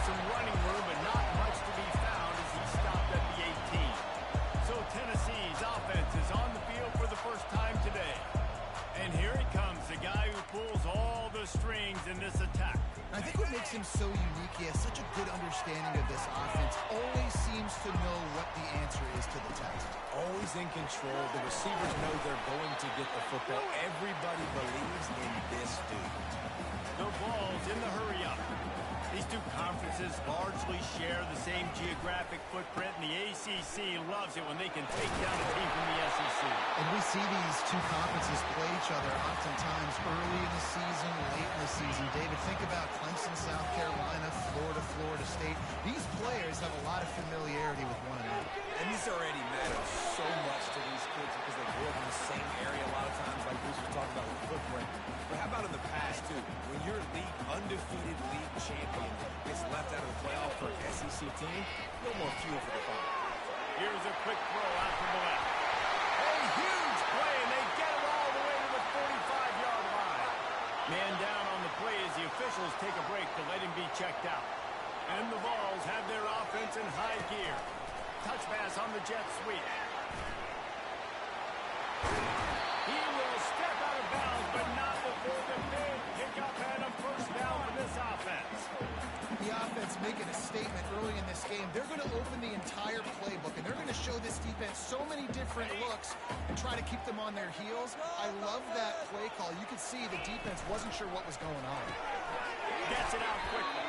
some running room, but not much to be found as he stopped at the 18. So Tennessee's offense is on the field for the first time today. And here he comes, the guy who pulls all the strings in this attack. I think what makes him so unique, he has such a good understanding of this offense. Always seems to know what the answer is to the test. Always in control. The receivers know they're going to get the football. Everybody believes in this dude. The ball's in the hurry-up. These two conferences largely share the same geographic footprint, and the ACC loves it when they can take down a team from the SEC. And we see these two conferences play each other oftentimes early in the season, late in the season. David, think about Clemson, South Carolina, Florida, Florida State. These players have a lot of familiarity with one another. And this already matters so much to these kids because they grew up in the same area a lot of times, like Bruce was talking about with footprint. But how about in the past, too? When your undefeated league champion gets left out of the playoff for an SEC team, no more fuel for the fire. Here's a quick throw out from the left. A huge play, and they get it all the way to the 45-yard line. Man down on the play as the officials take a break to let him be checked out. And the Vols have their offense in high gear. Touch pass on the jet sweep. He will step out of bounds, but not before the big pickup and a first down for this offense. The offense making a statement early in this game. They're going to open the entire playbook, and they're going to show this defense so many different looks and try to keep them on their heels. I love that play call. You could see the defense wasn't sure what was going on. Gets it out quickly.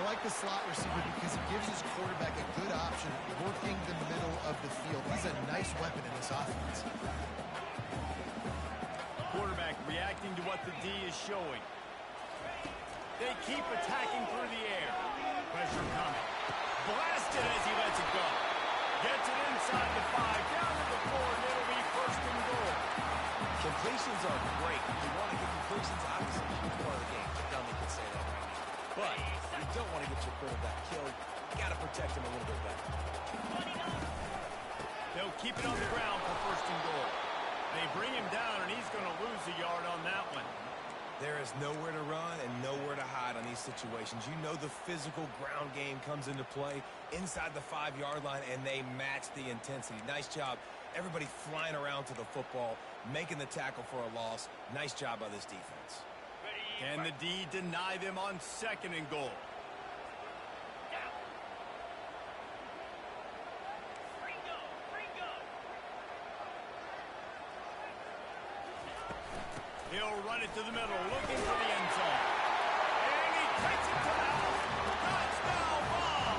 I like the slot receiver because he gives his quarterback a good option working the middle of the field. He's a nice weapon in this offense. Quarterback reacting to what the D is showing. They keep attacking through the air. Pressure coming. Blasted as he lets it go. Gets it inside the 5, down to the 4, and it'll be first and goal. Completions are great. You want to get completions, obviously, a huge part of the game. Dummy can say that right now. But you don't want to get your quarterback killed. You got to protect him a little bit better. They'll keep it on the ground for first and goal. They bring him down, and he's going to lose a yard on that one. There is nowhere to run and nowhere to hide on these situations. You know the physical ground game comes into play inside the 5-yard line, and they match the intensity. Nice job. Everybody flying around to the football, making the tackle for a loss. Nice job by this defense. Can the D deny them on second and goal? He'll run it to the middle, looking for the end zone. And he takes it to the house. Touchdown ball!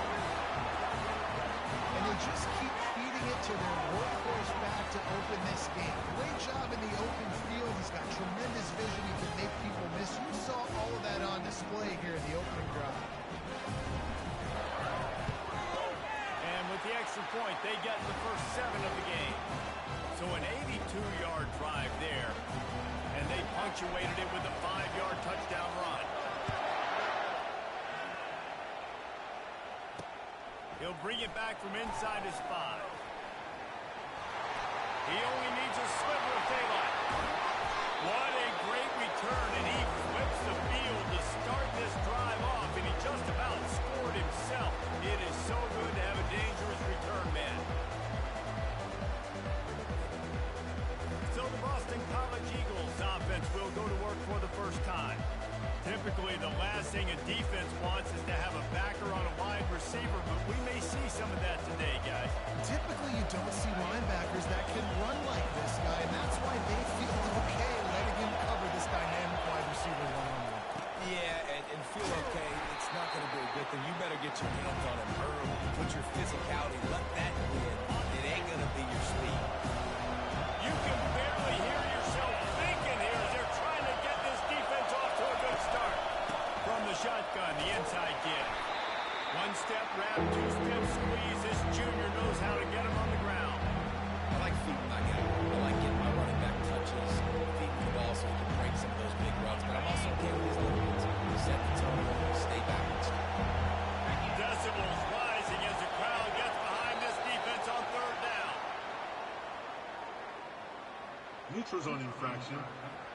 And they just keep feeding it to their workhorse back to open this game. Great job in the open field. He's got tremendous vision. He can make people miss. You saw all of that on display here in the opening drive. And with the extra point, they get the first 7 of the game. So an 82-yard drive there. And they punctuated it with a 5-yard touchdown run. He'll bring it back from inside his 5. He only needs a sliver of daylight. What a great return, and he flips the field to start this drive off, and he just about scored himself. It is so good to have a dangerous return man. So the Boston College Eagles offense will go to work for the first time. Typically, the last thing a defense wants is to have a backer on a wide receiver, but we may see some of that today, guys. Typically, you don't see linebackers that can run like this guy, and that's why they feel okay letting him cover this dynamic wide receiver one-on-one. Yeah, and feel okay. It's not going to be a good thing. You better get your hands on him early. Put your physicality. Let that win. It ain't going to be your speed. You can barely hear yourself thinking here as they're trying to get this defense off to a good start. From the shotgun, the inside give. One-step wrap, two-step squeeze. This junior knows how to get him on the ground. I like feeding my guy. I like getting my running back touches, feeding the ball so he can break some of those big runs. But I'm also okay with these little ones. Set the tone, stay balanced. Decibels rising as the crowd gets behind this defense on third down. Neutral zone infraction.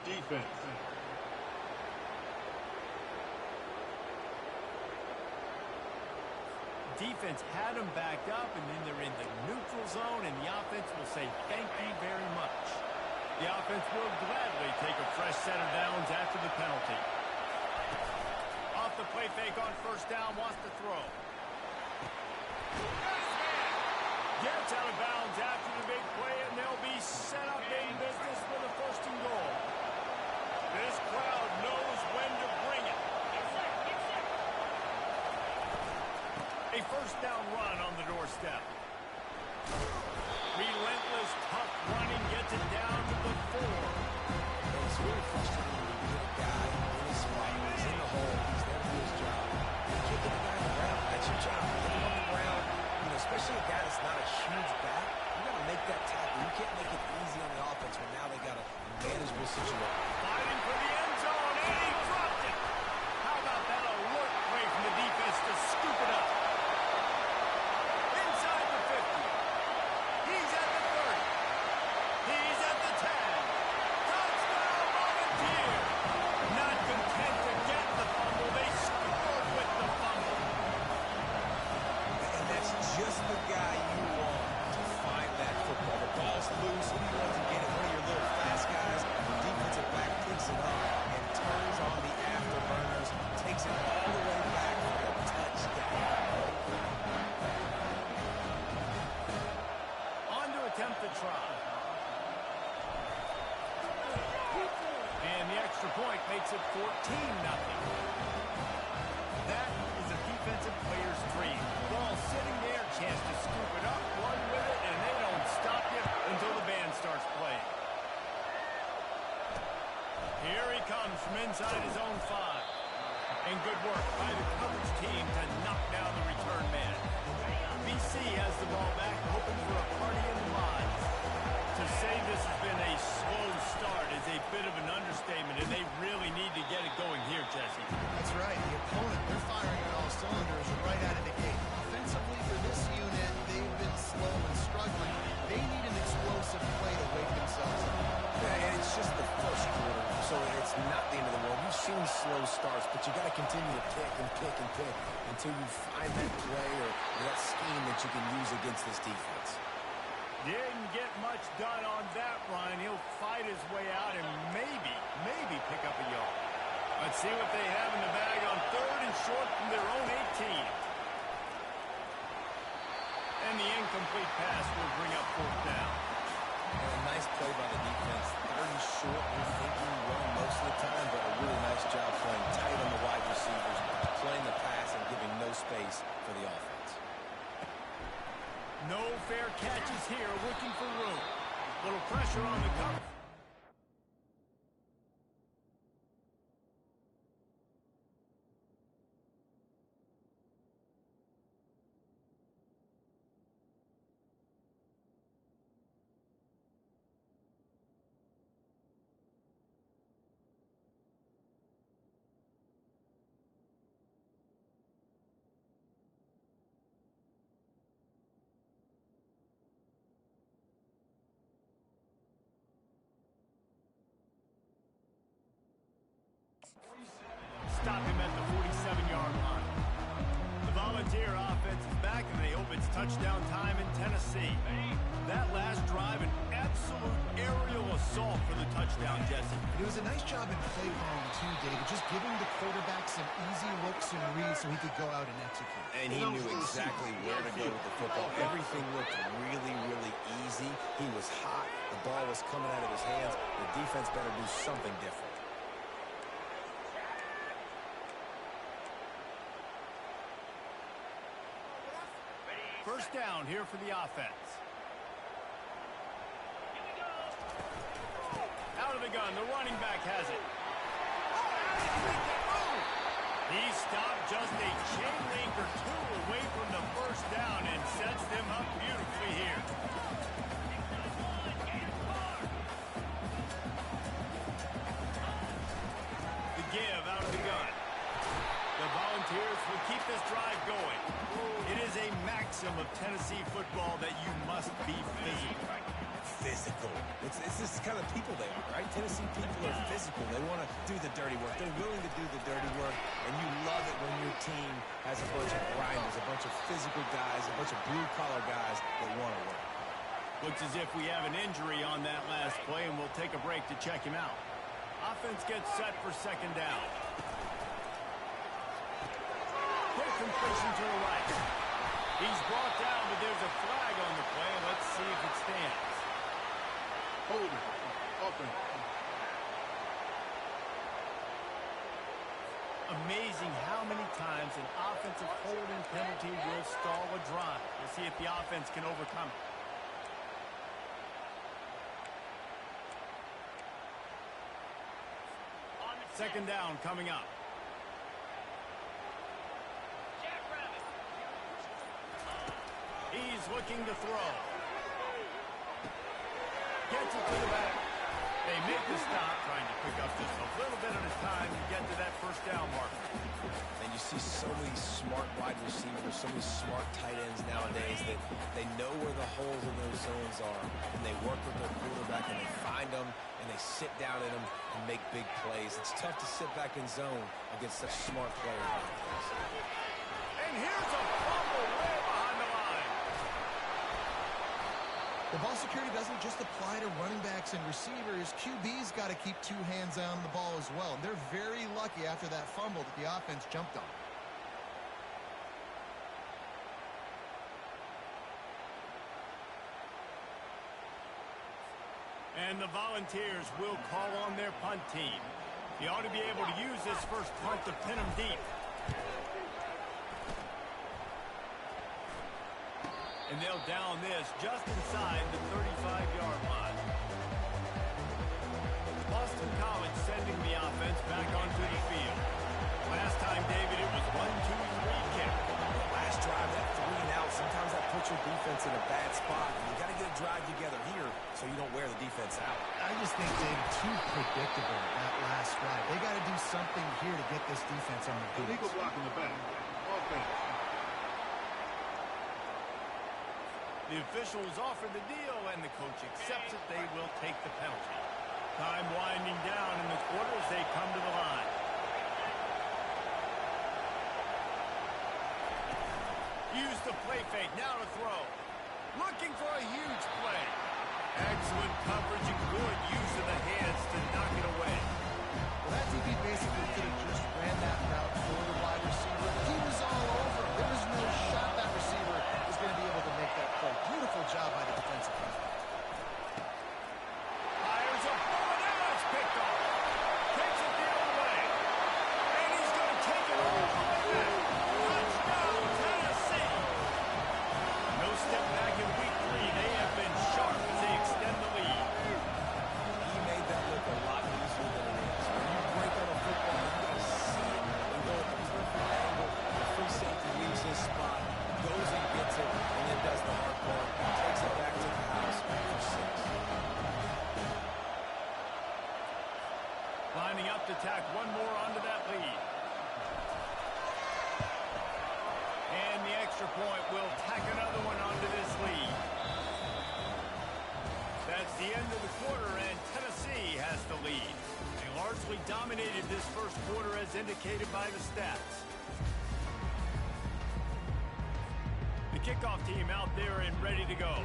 Defense. defense had them backed up, and then they're in the neutral zone, and the offense will say thank you very much. The offense will gladly take a fresh set of downs after the penalty. Off the play fake on first down, wants to throw. Gets out of bounds after the big play, and they'll be set up in business with a first and goal. This crowd knows when to bring it. A first down run on the doorstep. Relentless, tough running gets it down to the 4. It's really frustrating when you get a guy in his spot. He's in the hole. He's there to do his job. You can't get the guy on the ground. That's your job. Get him on the ground. You know, especially a guy that's not a huge back. You got to make that tackle. You can't make it easy on the offense when now they got a manageable situation. Fighting for the end zone, and he dropped it. How about that alert play from the defense to scoop it up? Inside the 50. He's at the 30. He's at the 10. Touchdown, Volunteer. Not content to get the fumble, they scored with the fumble. And that's just the guy you want to find that football. The ball's loose. Who do you want to get it? One of your little fast guys. The defensive back picks it up and turns on the afterburners, takes it all the way back for a touchdown. On to attempt the try. And the extra point makes it 14-0. That is a defensive player's dream. Ball sitting there, chance to scoop it up, run with it, and they don't stop you until the band starts playing. Here he comes from inside his own 5. And good work by the coverage team to knock down the return man. BC has the ball back, hoping for a party in the mods. To say this has been a slow start is a bit of an understatement, and they really need to get it going here, Jesse. That's right. The opponent, they're firing on all cylinders right out of the gate. Offensively, for this unit, they've been slow and struggling. They need an explosive play to wake themselves up. Yeah, and it's just the first quarter, so it's not the end of the world. We've seen slow starts, but you got to continue to pick and pick and pick until you find that play or that scheme that you can use against this defense. Didn't get much done on that run. He'll fight his way out and maybe pick up a yard. Let's see what they have in the bag on 3rd and short from their own 18. And the incomplete pass will bring up 4th down. And a nice play by the defense. 3rd and short, you're thinking run most of the time, but a really nice job playing tight on the wide receivers, playing the pass and giving no space for the offense. No fair catches here, looking for room. Little pressure on the cover. Stop him at the 47-yard line. The Volunteer offense is back, and they hope it's touchdown time in Tennessee. That last drive, an absolute aerial assault for the touchdown, Jesse. It was a nice job in play calling, too, David, just giving the quarterback some easy looks and reads so he could go out and execute. And he knew exactly where to go with the football. Everything looked really, really easy. He was hot. The ball was coming out of his hands. The defense better do something different. First down here for the offense. Out of the gun, the running back has it. He stopped just a chain link or 2 away from the first down and sets them up beautifully here. The give out of the gun. The Volunteers will keep this drive going. It is a maxim of Tennessee football that you must be physical. Physical. It's this kind of people they are, right? Tennessee people are physical. They want to do the dirty work. They're willing to do the dirty work, and you love it when your team has a bunch of grinders, a bunch of physical guys, a bunch of blue-collar guys that want to work. Looks as if we have an injury on that last play, and we'll take a break to check him out. Offense gets set for second down. Quick completion to the right. He's brought down, but there's a flag on the play. Let's see if it stands. Hold it. Offense. Amazing how many times an offensive holding penalty will stall a drive. We'll see if the offense can overcome it. Second down coming up. He's looking to throw. Gets it to the back. They make the stop, trying to pick up just a little bit at a time to get to that first down marker. And you see so many smart wide receivers, so many smart tight ends nowadays that they know where the holes in those zones are, and they work with their quarterback, and they find them, and they sit down in them and make big plays. It's tough to sit back in zone against such smart players like this. And here's a fumble way behind the line. The ball security doesn't just apply to running backs and receivers. QB's got to keep two hands on the ball as well. And they're very lucky after that fumble that the offense jumped on. And the Volunteers will call on their punt team. You ought to be able to use this first punt to pin them deep. And they'll down this just inside the 35-yard line. Boston College sending the offense back onto the field. Last time, David, it was 1-2-3 kick. Last drive, that 3 and out, sometimes that puts your defense in a bad spot. You got to get a drive together here so you don't wear the defense out. I just think they're too predictable that last drive. They got to do something here to get this defense on the feet. Illegal block in the back. Offense. The officials offer the deal, and the coach accepts it. They will take the penalty. Time winding down in the quarter as they come to the line. Use the play fake, now to throw. Looking for a huge play. Excellent coverage and good use of the hands to knock it away. Well, that DB basically could have just ran that route for the wide receiver. He was all over. There was no shot that receiver was going to be able to make that play. Beautiful job by the defensive line. Fires a bullet, and it's picked off. Takes it the other way. And he's going to take it all the way back. Touchdown, Tennessee. No step back in week 3. They have been sharp as they extend the lead. He made that look a lot easier than it is. When you break on a football, you got to see it and go at the perfect angle. The free safety leaves his spot, goes and gets it, and then does the hard part. Takes it back to the house for 6. Lining up to tack one more onto that lead. And the extra point will tack another one onto this lead. That's the end of the quarter, and Tennessee has the lead. They largely dominated this first quarter as indicated by the stats. The kickoff team out there and ready to go.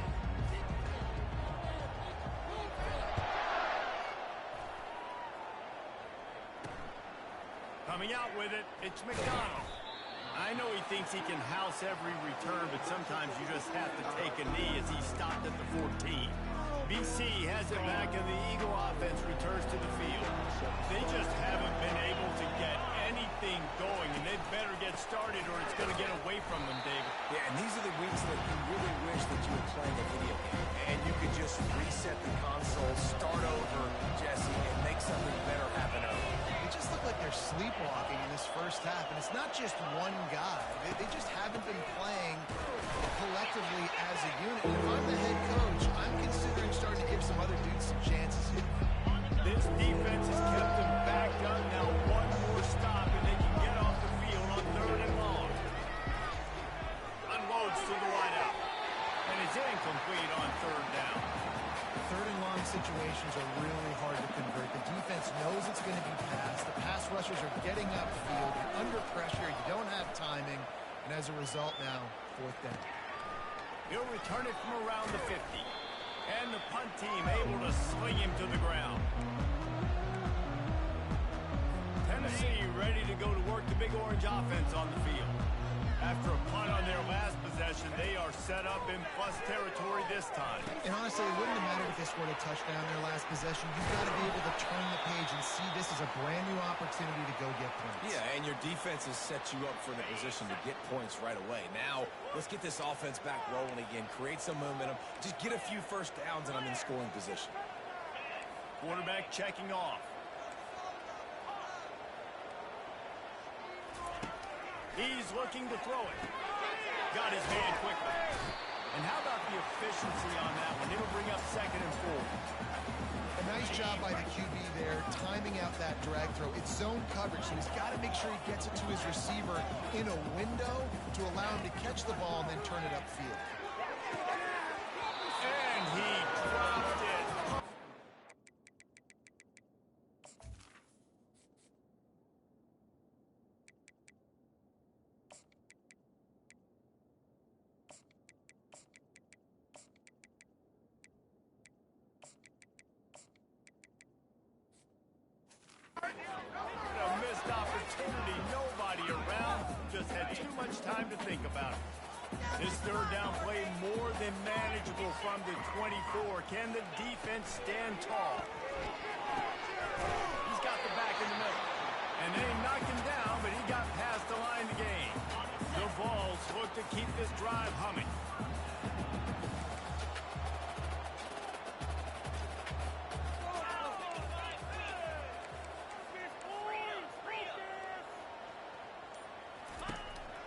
Coming out with it, it's McDonald. I know he thinks he can house every return, but sometimes you just have to take a knee as he stopped at the 14. BC has it back, and the Eagle offense returns to the field. They just haven't been able to get anything going, and they'd better get started or it's going to get away from them, David. Yeah, and these are the weeks that you really wish that you were playing a video game, and you could just reset the console, start over, Jesse, and make something better happen over. They just look like they're sleepwalking in this first half, and it's not just one guy. They just haven't been playing collectively as a unit. And if I'm the head coach, I'm considering starting to give some other dudes some chances here. This defense has kept them backed up. Now one more stop, and they can get off the field on 3rd and long. Unloads to the wideout, and is incomplete on 3rd down. 3rd and long situations are really hard to convert. The defense knows it's going to be passed. The pass rushers are getting upfield. You're under pressure. You don't have timing. And as a result now, fourth down. He'll return it from around the 50. And the punt team able to sling him to the ground. Tennessee ready to go to work the Big Orange offense on the field. After a punt on their last possession, they are set up in plus territory this time. And honestly, it wouldn't have mattered if they scored a touchdown their last possession. You've got to be able to turn the page and see this as a brand new opportunity to go get points. Yeah, and your defense has set you up for the position to get points right away. Now, let's get this offense back rolling again, create some momentum, just get a few first downs, and I'm in scoring position. Quarterback checking off. He's looking to throw it. Got his hand quickly. And how about the efficiency on that one? It'll bring up 2nd and 4. A nice job by the QB there, timing out that drag throw. It's zone coverage, so he's got to make sure he gets it to his receiver in a window to allow him to catch the ball and then turn it upfield. And he dropped it. A missed opportunity, nobody around, just had too much time to think about it. This third down play more than manageable from the 24. Can the defense stand tall? He's got the back in the middle. And they knocked him down, but he got past the line to gain. The Vols look to keep this drive humming.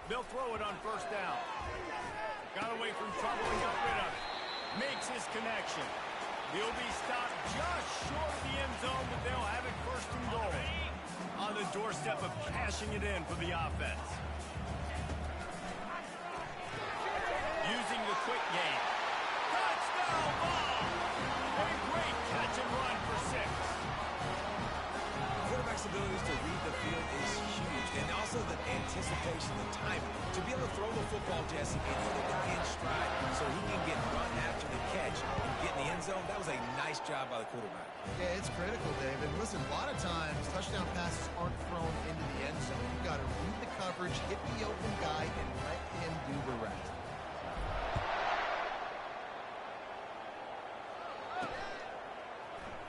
They'll throw it on first down. Got away from trouble and got rid of it. Makes his connection. He'll be stopped just short of the end zone, but they'll have it 1st and goal. On the doorstep of cashing it in for the offense. Using the quick game. Touchdown ball! A great catch and run for 6. Quarterback's abilities to read the field is huge, and also the anticipation, the timing. To be able to throw the football, Jesse, and hit the guy in stride so he can get run after the catch and get in the end zone, that was a nice job by the quarterback. Yeah, it's critical, David. Listen, a lot of times touchdown passes aren't thrown into the end zone. You've got to read the coverage, hit the open guy, and let him do the rest.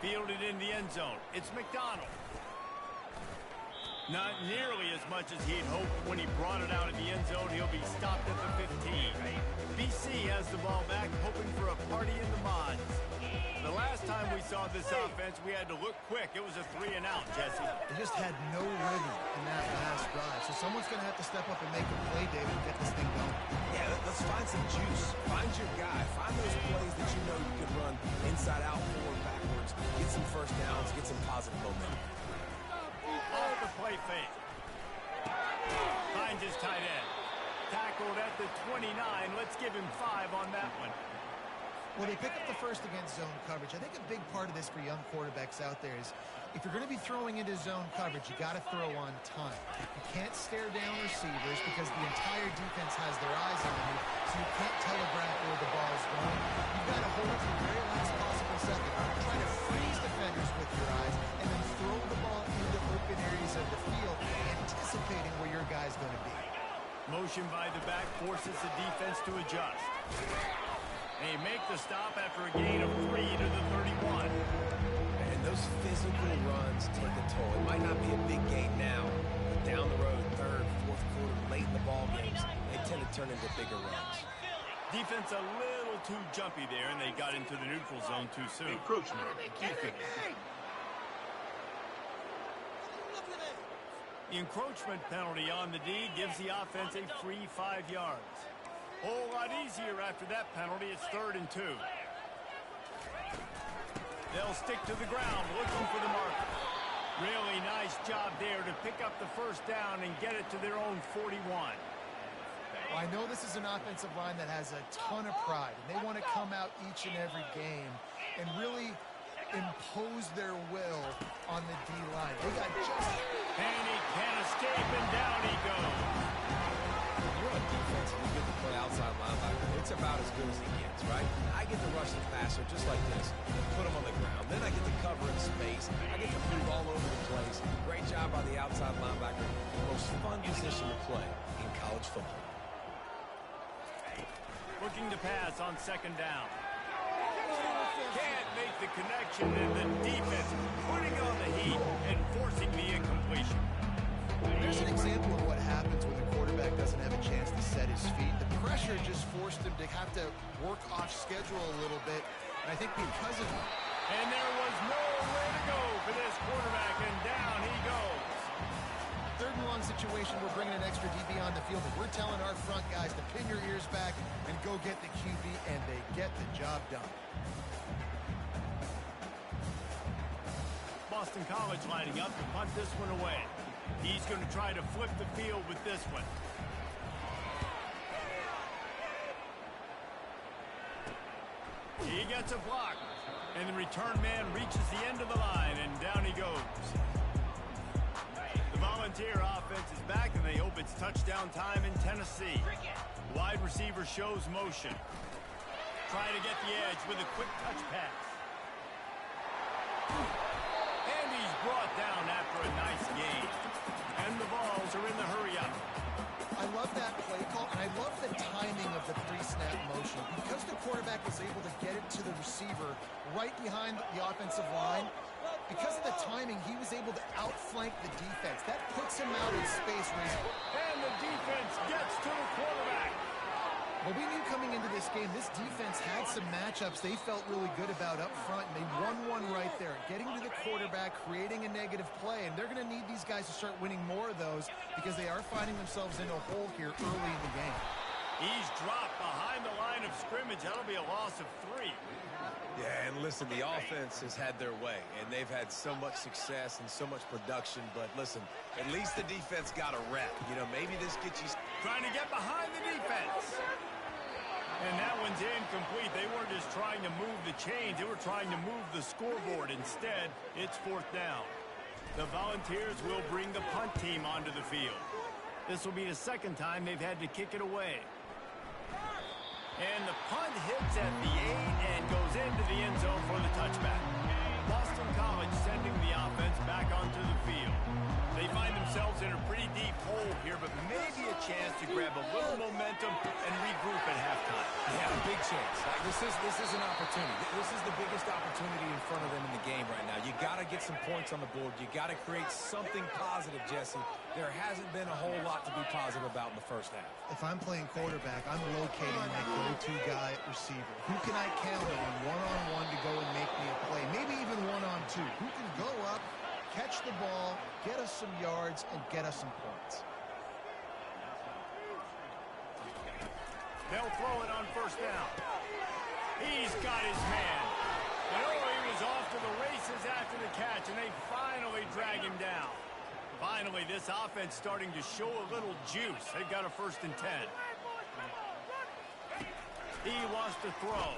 Fielded in the end zone. It's McDonald. Not nearly as much as he'd hoped when he brought it out of the end zone. He'll be stopped at the 15. BC has the ball back, hoping for a party in the mods. The last time we saw this offense, we had to look quick. It was a 3-and-out, Jesse. They just had no rhythm in that last drive. So someone's going to have to step up and make a play, David, and get this thing going. Yeah, let's find some juice. Find your guy. Find those plays that you know you can run inside out, forward, backwards. Get some first downs. Get some positive momentum. Off the play fake. Finds his tight end. Tackled at the 29. Let's give him 5 on that one. Well, they pick up the first against zone coverage. I think a big part of this for young quarterbacks out there is if you're going to be throwing into zone coverage, you got to throw on time. You can't stare down receivers because the entire defense has their eyes on you, so you can't telegraph where the ball is going. You've got to hold it to the very last possible second. Try to freeze defenders with your eyes and then throw the ball into open areas of the field, anticipating where your guy's going to be. Motion by the back forces the defense to adjust. They make the stop after a gain of 3 to the 31. And those physical runs take a toll. It might not be a big gain now, but down the road, 3rd, 4th quarter, late in the ball games, they tend to turn into bigger runs. Defense a little too jumpy there, and they got into the neutral zone too soon. Encroachment. Defense. The encroachment penalty on the D gives the offense a free 5 yards. Whole lot easier after that penalty. It's 3rd and 2. They'll stick to the ground looking for the marker. Really nice job there to pick up the first down and get it to their own 41. Well, I know this is an offensive line that has a ton of pride, and they want to come out each and every game and really impose their will on the D-line. They got just... And he can't escape, and down he goes. When you're on defense and you get to play outside linebacker, it's about as good as it gets, right? I get to rush the passer just like this, put him on the ground. Then I get to cover in space. I get to move all over the place. Great job by the outside linebacker. The most fun position to play in college football. Looking to pass on second down. Can't make the connection, and the defense putting on the heat and forcing the incompletion. There's an example of what happens when the quarterback doesn't have a chance to set his feet. The pressure just forced him to have to work off schedule a little bit. And I think because of... And there was nowhere to go for this quarterback, and down he goes. Third and long situation, we're bringing an extra DB on the field, and we're telling our front guys to pin your ears back and go get the QB, and they get the job done. Boston College lining up to punt this one away. He's going to try to flip the field with this one. He gets a block, and the return man reaches the end of the line, and down he goes. The Volunteer offense is back, and they hope it's touchdown time in Tennessee. Wide receiver shows motion. Trying to get the edge with a quick touch pass. And he's brought down after a nice gain. And the balls are in the hurry-up. I love that play call, and I love the timing of the pre-snap motion. Because the quarterback was able to get it to the receiver right behind the offensive line, because of the timing, he was able to outflank the defense. That puts him out in space. And the defense gets to the quarterback. Well, we knew coming into this game, this defense had some matchups they felt really good about up front, and they won one right there, getting to the quarterback, creating a negative play, and they're going to need these guys to start winning more of those because they are finding themselves in a hole here early in the game. He's dropped behind the line of scrimmage. That'll be a loss of 3. Yeah, and listen, the offense has had their way, and they've had so much success and so much production, but listen, at least the defense got a rep. You know, maybe this gets you... Trying to get behind the defense. And that one's incomplete. They weren't just trying to move the chains. They were trying to move the scoreboard. Instead, it's fourth down. The Volunteers will bring the punt team onto the field. This will be the second time they've had to kick it away. And the punt hits at the 8 and goes into the end zone for the touchback. Boston College sending the offense back onto the field. They find themselves in a pretty deep hole here, but maybe a chance to grab a little momentum and regroup at halftime. Yeah, a big chance. This is an opportunity. This is the biggest opportunity in front of them in the game right now. You got to get some points on the board. You got to create something positive, Jesse. There hasn't been a whole lot to be positive about in the first half. If I'm playing quarterback, I'm locating my go-to guy at receiver. Who can I count on one-on-one to go and make me a play? Maybe even one-on-two. Who can go up, catch the ball, get us some yards, and get us some points? They'll throw it on first down. He's got his man. And he was off to the races after the catch, and they finally drag him down. Finally, this offense starting to show a little juice. They've got a 1st and 10. He wants to throw.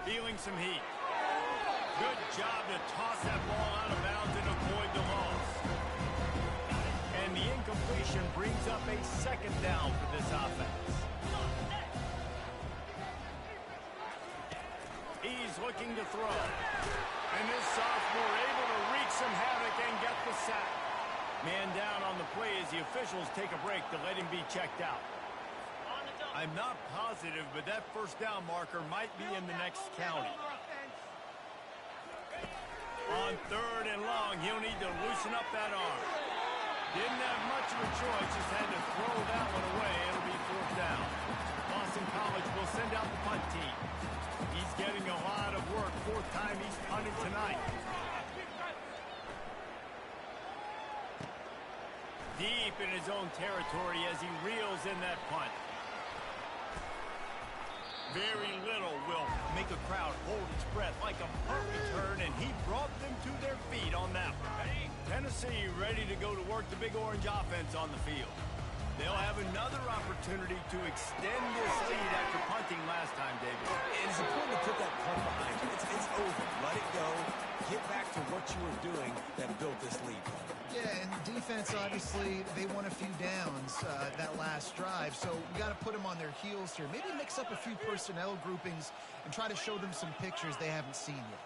Feeling some heat. Good job to toss that ball out of bounds and avoid the loss. And the incompletion brings up a 2nd down for this offense. He's looking to throw. And this sophomore able to wreak some havoc and get the sack. Man down on the play as the officials take a break to let him be checked out. I'm not positive, but that 1st down marker might be in the next county. On 3rd and long, he'll need to loosen up that arm. Didn't have much of a choice, just had to throw that one away. It'll be 4th down. Boston College will send out the punt team. He's getting a lot of work. 4th time he's punted tonight. Deep in his own territory as he reels in that punt. Very little will make a crowd hold its breath like a punt return, and he brought them to their feet on that one. Tennessee ready to go to work the Big Orange offense on the field. They'll have another opportunity to extend this lead after punting last time, David. It's important to put that punt behind you. It's over. Let it go. obviously, they won a few downs that last drive, so we got to put them on their heels here. Maybe mix up a few personnel groupings and try to show them some pictures they haven't seen yet.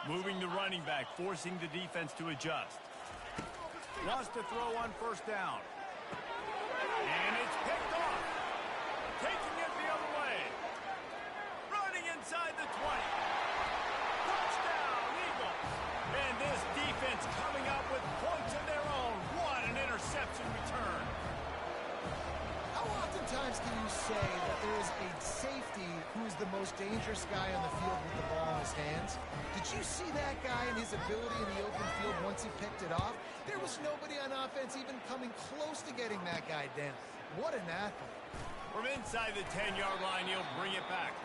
Moving the running back, forcing the defense to adjust. Wants to throw on first down. And it's picked off. Taking it the other way. Running inside the 20. Touchdown, Eagles. And this defense coming up with points of their own. What an interception return. How oftentimes can you say that there is a safety who is the most dangerous guy on the field with the ball in his hands? Did you see that guy and his ability in the open field once he picked it off? There was nobody on offense even coming close to getting that guy down. What an athlete. From inside the 10-yard line, he'll bring it back.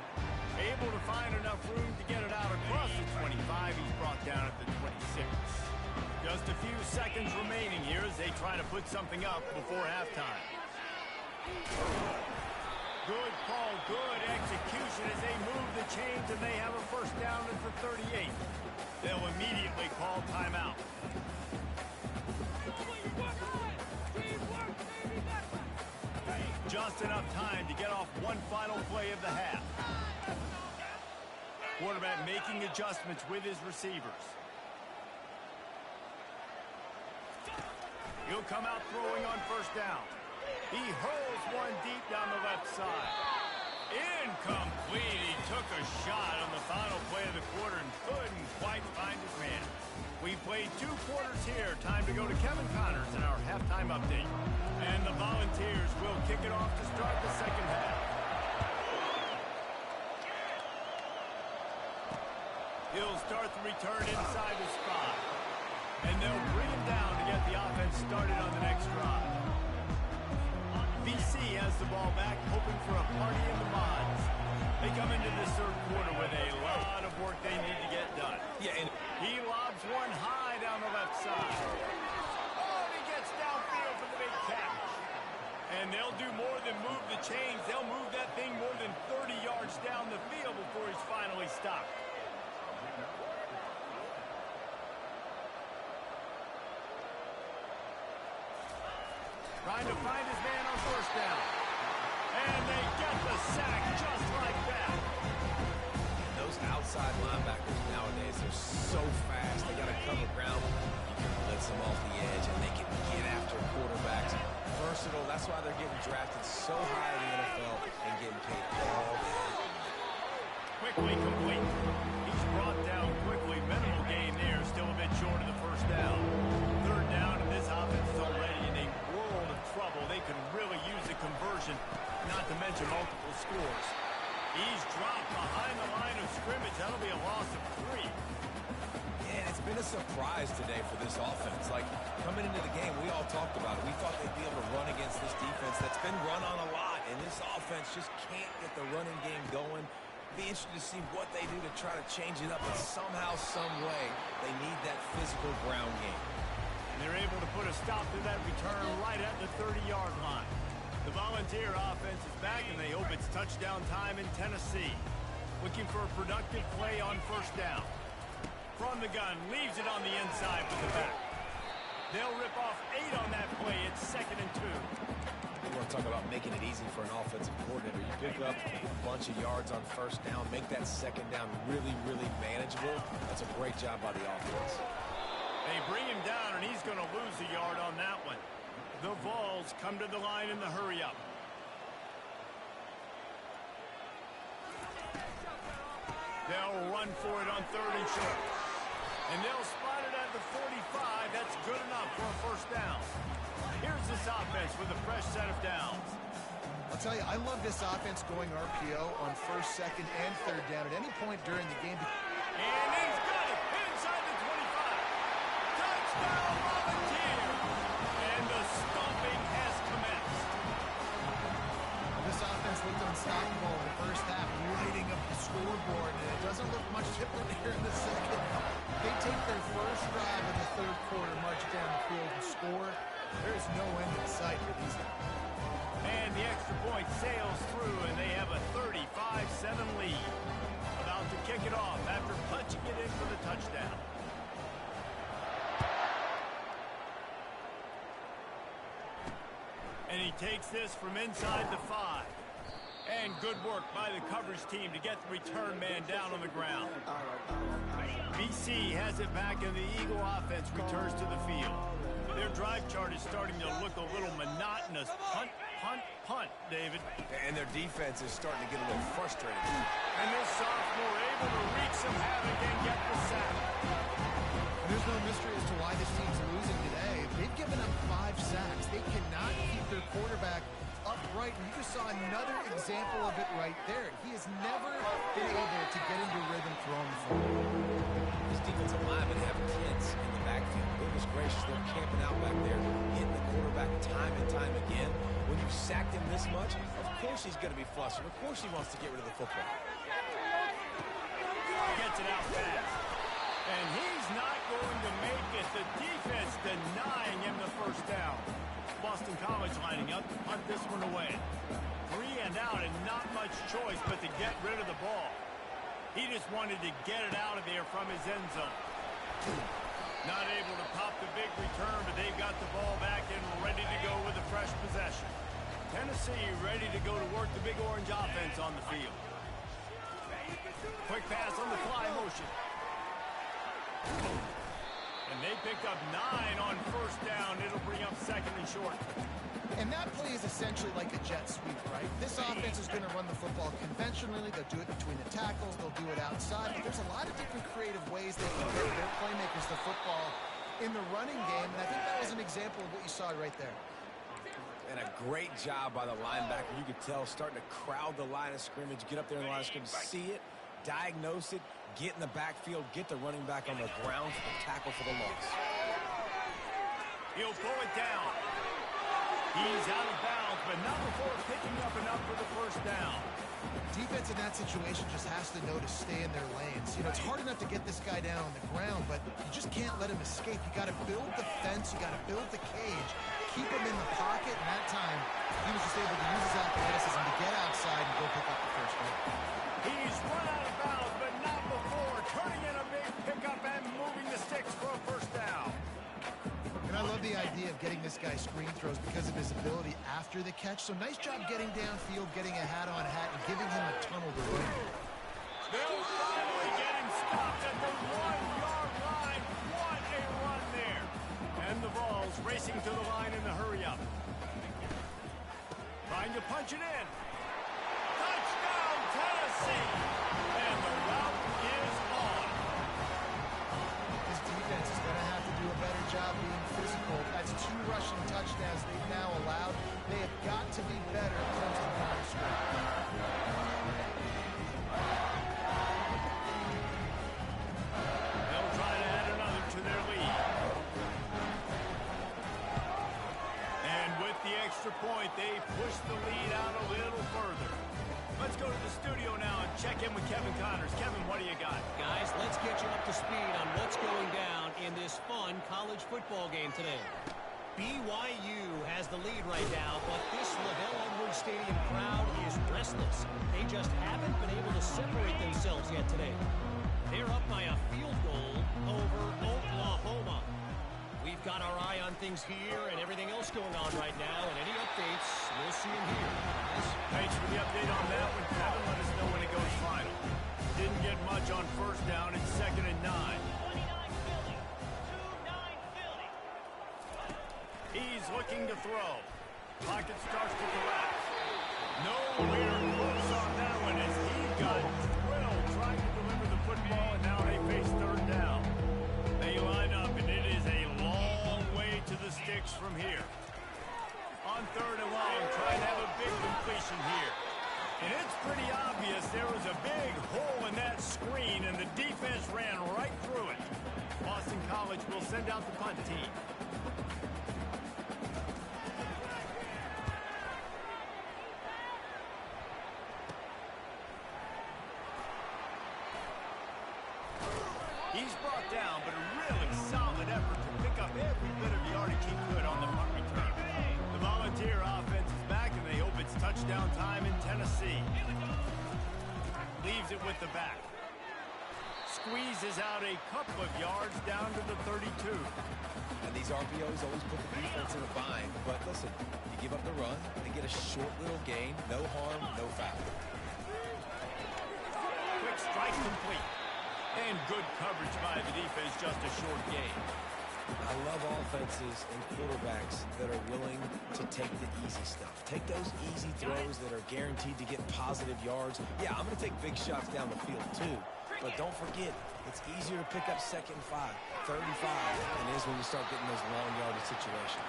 Able to find enough room to get it out across the 25. He's brought down at the 26. Just a few seconds remaining here as they try to put something up before halftime. Good call, good execution as they move the chains and they have a first down at the 38. They'll immediately call timeout. Just enough time to get off one final play of the half. Quarterback making adjustments with his receivers. He'll come out throwing on first down. He hurls one deep down the left side. Incomplete. He took a shot on the final play of the quarter and couldn't quite find his man. We played 2 quarters here. Time to go to Kevin Connors in our halftime update. And the Volunteers will kick it off to start the second half. He'll start the return inside the spot. And they'll bring him down to get the offense started on the next drive. BC has the ball back, hoping for a party in the mods. They come into this third quarter with a lot of work they need to get done. Yeah, and He lobs one high down the left side. Oh, he gets downfield for the big catch. And they'll do more than move the chains. They'll move that thing more than 30 yards down the field before he's finally stopped. Trying to find his man on first down. And they get the sack just like that. those outside linebackers nowadays, they're so fast. They got to cover ground. You can blitz them off the edge, and they can get after quarterbacks. Versatile. That's why they're getting drafted so high in the NFL and getting paid all day. Quickly complete. He's brought down quickly. Minimal gain there. Still a bit short of the first down. Third down, and this offense is already in a world of trouble. They could really use a conversion, not to mention multiple scores. He's dropped behind the line of scrimmage. That'll be a loss of 3. Yeah, it's been a surprise today for this offense. Like, coming into the game, we all talked about it. We thought they'd be able to run against this defense that's been run on a lot, and this offense just can't get the running game going. Be interested to see what they do to try to change it up, but somehow, some way, they need that physical ground game. And they're able to put a stop to that return right at the 30-yard line. The Volunteer offense is back, and they hope it's touchdown time in Tennessee. Looking for a productive play on first down. From the gun, leaves it on the inside with the back. They'll rip off 8 on that play. It's 2nd and 2. We want to talk about making it easy for an offensive coordinator. You pick up a bunch of yards on first down, make that second down really, really manageable. That's a great job by the offense. They bring him down, and he's going to lose a yard on that one. The Vols come to the line in the hurry-up. They'll run for it on 3rd and short. And they'll spot it at the 45. That's good enough for a first down. Here's this offense with a fresh set of downs. I'll tell you, I love this offense going RPO on 1st, 2nd, and 3rd down at any point during the game. And he's got it inside the 25. Touchdown, Volunteer! And the stomping has commenced. This offense looked unstoppable in the first half, lighting up the scoreboard, and it doesn't look much different here in the second. They take their first drive in the 3rd quarter, march down the field and score. There is no end in sight for these guys. And the extra point sails through, and they have a 35-7 lead. About to kick it off after punching it in for the touchdown. takes this from inside the 5. And good work by the coverage team to get the return man down on the ground. BC has it back, and the Eagle offense returns to the field. Their drive chart is starting to look a little monotonous. Punt, punt, punt, David. And their defense is starting to get a little frustrated. And this sophomore able to wreak some havoc and get the sack. And there's no mystery as to why this team's losing today. They've given up 5 sacks. They cannot keep their quarterback upright. And you just saw another example of it right there. He has never been able to get into rhythm throwing the football. This defensive linemen have kids in the backfield. Goodness gracious, they're camping out back there, hitting the quarterback time and time again. When you sacked him this much, of course he's going to be flustered. Of course he wants to get rid of the football. Gets it out fast. And he's not going to make it. The defense denying him the first down. Boston College lining up to punt this one away. 3 and out and not much choice but to get rid of the ball. He just wanted to get it out of there from his end zone. Not able to pop the big return, but they've got the ball back and ready to go with a fresh possession. Tennessee ready to go to work the big orange offense on the field. Quick pass on the fly motion. And they picked up 9 on first down. It'll bring up second and short. And that play is essentially like a jet sweep, right? This offense is going to run the football conventionally. They'll do it between the tackles. They'll do it outside. But there's a lot of different creative ways they can get their playmakers the football in the running game. And I think that was an example of what you saw right there. And a great job by the linebacker. You could tell starting to crowd the line of scrimmage, get up there in the line of scrimmage, see it, diagnose it, get in the backfield, get the running back on the ground for the tackle for the loss. He'll pull it down. He's out of bounds, but not before picking up enough for the first down. Defense in that situation just has to know to stay in their lanes. You know, it's hard enough to get this guy down on the ground, but you just can't let him escape. You got to build the fence. You got to build the cage. Keep him in the pocket, and that time he was just able to use his athleticism to get outside and go pick up the first down. He's run out of bounds, but not before turning in a big pickup and moving the sticks for a first down. And I love the idea of getting this guy screen throws because of his ability after the catch. So nice job getting downfield, getting a hat-on-hat, and giving him a tunnel to run. They'll finally get him stopped at the 1-yard line. What a run there. And the Vols racing to the line in the hurry-up. Trying to punch it in. Touchdown, Tennessee. And the route is on. This defense is going to have to do a better job being physical. That's 2 rushing touchdowns they've now allowed. They have got to be better in terms of counter script. They'll try to add another to their lead. And with the extra point, they push the lead out a little further. Let's go to the studio now and check in with Kevin Connors. Kevin, what do you got? Guys, let's get you up to speed on what's going down in this fun college football game today. BYU has the lead right now, but this LaVell Edwards Stadium crowd is restless. They just haven't been able to separate themselves yet today. They're up by a field goal over Oklahoma. We've got our eye on things here and everything else going on right now, and any updates, we'll see them here. Thanks for the update on that one, Kevin. Let us know when it goes final. Didn't get much on first down. It's 2nd and 9. 29 Philly. 2-9 Philly. He's looking to throw. Pocket starts to collapse. Nowhere close on that one as he got drilled trying to deliver the football, and now they face 3rd down. They line up, and it is a long way to the sticks from here. On 3rd and long, trying to have a big completion here. And it's pretty obvious there was a big hole in that screen, and the defense ran right through it. Boston College will send out the punt team. He's brought down, but a really solid effort to pick up every bit of yardage he could on the punt return. The Volunteer offense is back, and they hope it's touchdown time in Tennessee. Leaves it with the back. squeezes out a couple of yards down to the 32. And these RPOs always put the defense in a bind. But listen, you give up the run, they get a short little gain, no harm, no foul. Quick strike complete. And good coverage by the defense, just a short gain. I love offenses and quarterbacks that are willing to take the easy stuff. Take those easy throws that are guaranteed to get positive yards. Yeah, I'm going to take big shots down the field too. But don't forget, it's easier to pick up 2nd and 5, 35 than it is when you start getting those long yardage situations.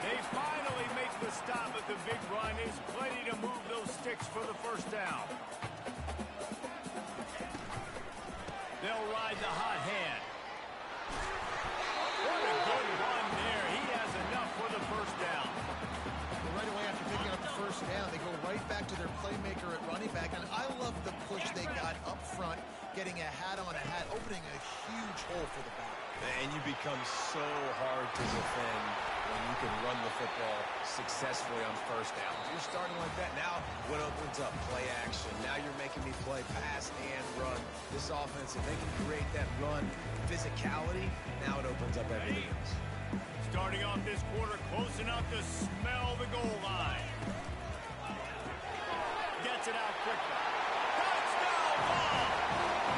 They finally make the stop at the big run. Is plenty to move those sticks for the first down. They'll ride the hot hand. What a good run there. He has enough for the first down. Well, right away after picking up the first down, they go right back to their playmaker at running back. And I love the push they got up front, getting a hat on a hat, opening a huge hole for the back. And you become so hard to defend when you can run the football successfully on first down. If you're starting like that, now what opens up? Play action. Now you're making me play pass and run. This offense, if they can create that run physicality, now it opens up everything else. Starting off this quarter close enough to smell the goal line. Gets it out quickly. Touchdown ball!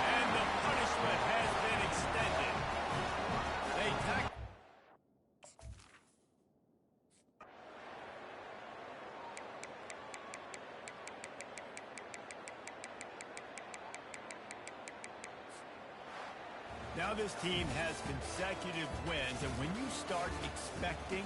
And the punishment has been extended. They tackle. Now this team has consecutive wins, and when you start expecting